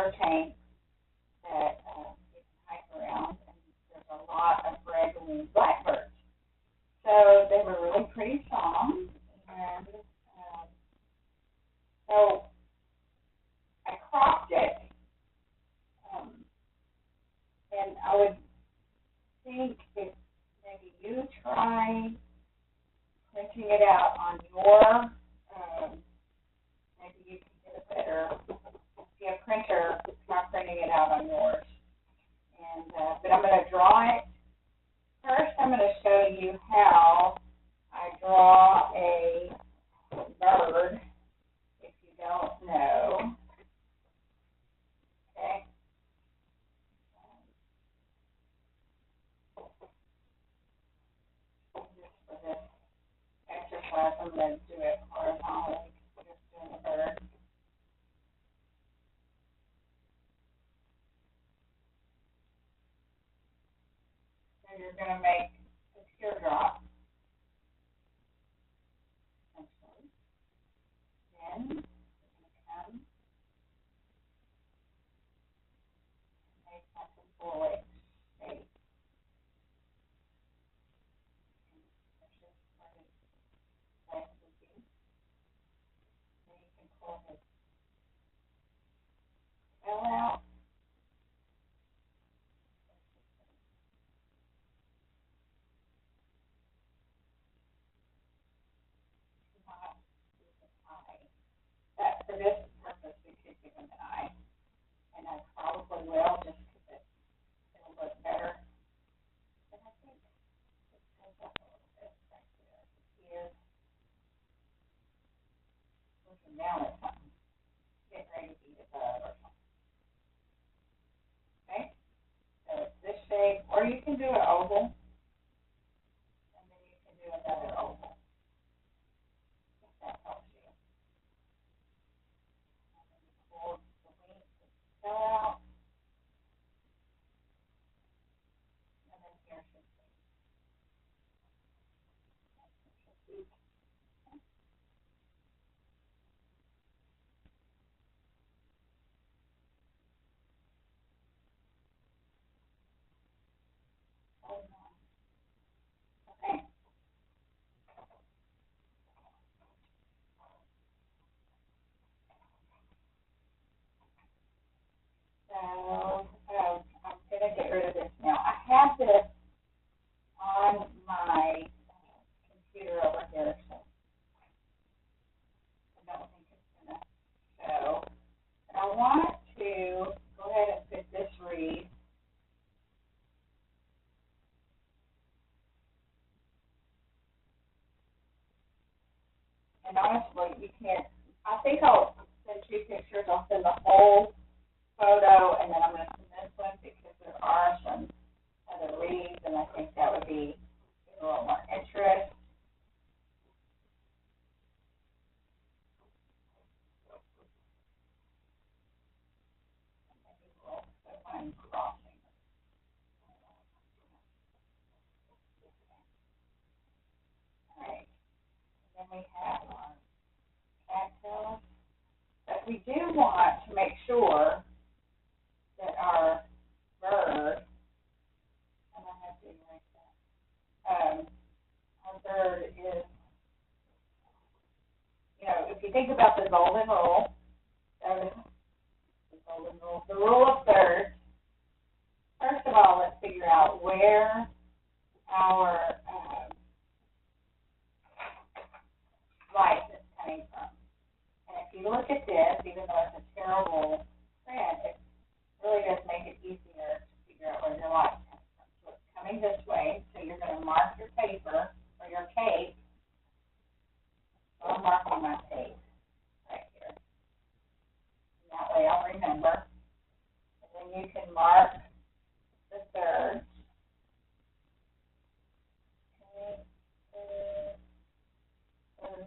water tank that you can hike around, and there's a lot of red-winged blackbirds. So they were really pretty songs, and so I cropped it, and I would think if maybe you try printing it out on your, maybe you can get a better, if you have a printer, try printing it out on yours. And but I'm going to draw it. First, I'm going to show you how I draw a bird, if you don't know. Okay. Just for this exercise, I'm going to do it horizontally, just doing a bird. So you're going to make a teardrop. Then you're going to come and make like a bullet shape. That's just what it like to be. Then you can pull the tail out. That for this purpose, we could give him an eye, and I probably will just because it'll look better. But I think it goes up a little bit right there. Here, looking down at something, getting ready to eat a bug or something. Okay, so it's this shape, or you can do an oval, and then you can do another oval. If that helps you. Pull the wings out, and then here's his beak. Okay. So I'm going to get rid of this now. I have this on my computer over here, so I don't think it's going to show. But I want to go ahead and put this reed. And honestly, you can't, I think I'll send 2 pictures. I'll send the whole photo, and then I'm going to send this one because there are some other reeds, and I think that would be a little more interest. Maybe we'll put one crossing. All right. And then we have our cattails. But we do want to make sure that our bird, and I have to erase that, our bird is, if you think about the golden rule, the rule of thirds, first of all, let's figure out where our light is coming from. And if you look at this, even though it's a terrible print, it really does make it easier to figure out where your light comes from. So it's coming this way, so you're going to mark your paper or your tape. So I'm marking my tape right here. And that way I'll remember. And then you can mark the thirds. Okay, third.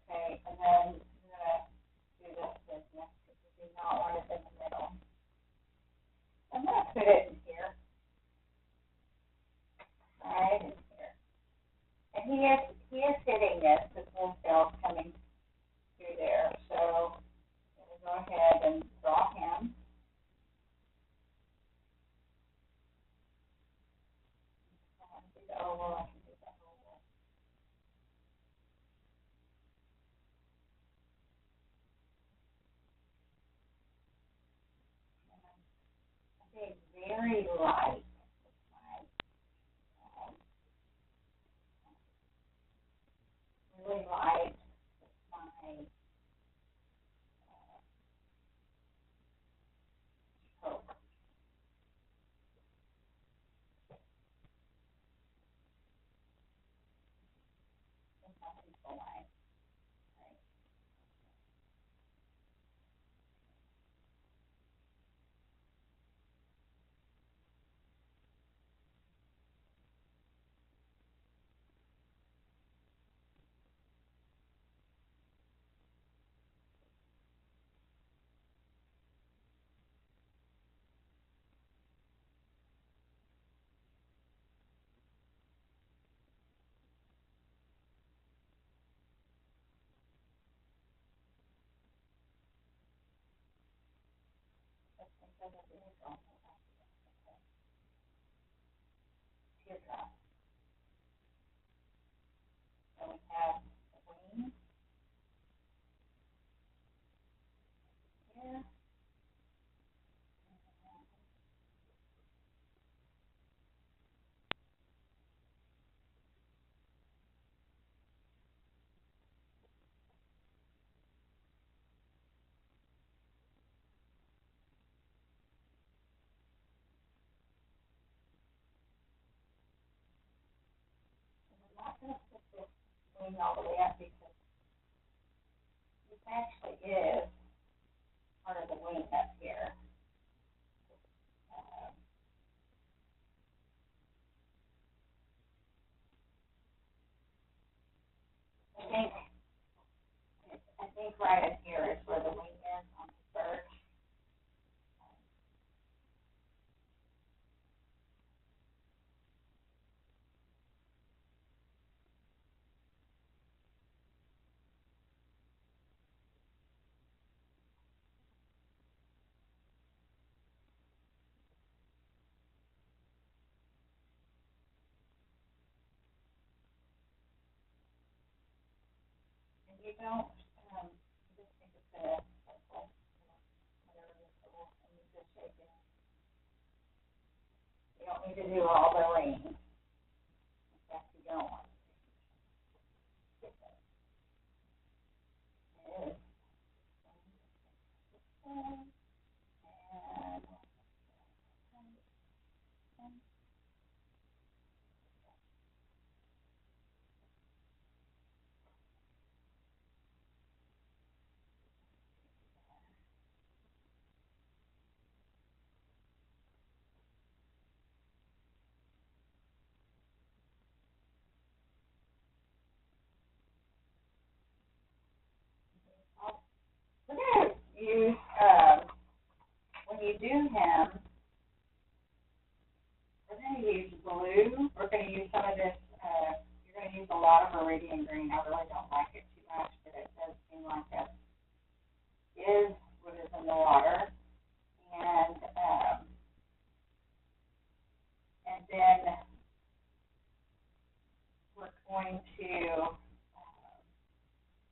Okay, and then I'm going to do this business because we do not want it in the middle. I'm going to put it in here. Right in here. And he is hitting this, the full tail coming Okay, very light. Um, really light. My stroke. Something so light. Right. Let's think of a big teardrop. So we have the wings here. I'm not going to put this wing all the way up because this actually is part of the wing up here. Um, I think right up here is where the wing is on the bird. And you don't just think it's a circle, whatever the circle, and you just shake it. You don't need to do all the rings. In fact, you don't want to. It is. And we're going to use, when you do him, we're going to use blue. We're going to use some of this, you're going to use a lot of Iridium green. I really don't like it too much, but it does seem like that is what is in the water. And then we're going to,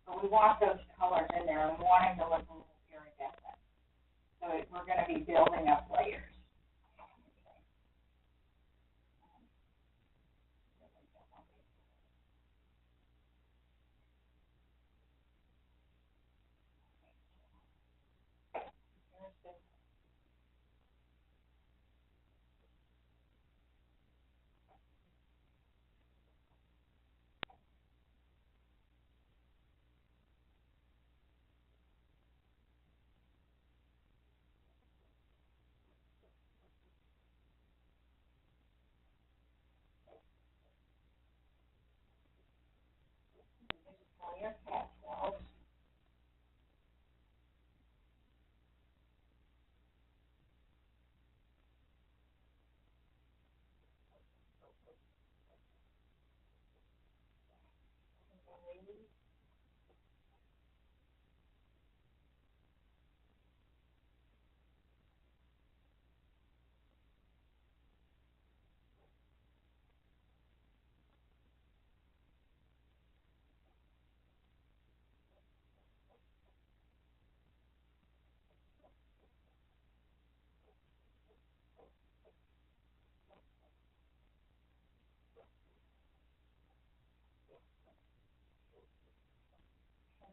but we want those colors in there, and we want them to look a little iridescent. So we're going to be building up layers.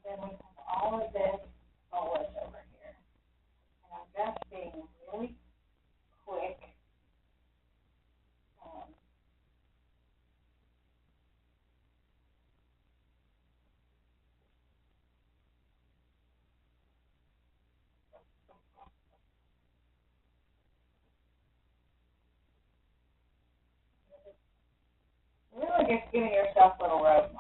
then we have all of this foliage over here. And I'm just being really quick. Really just giving yourself little ropes.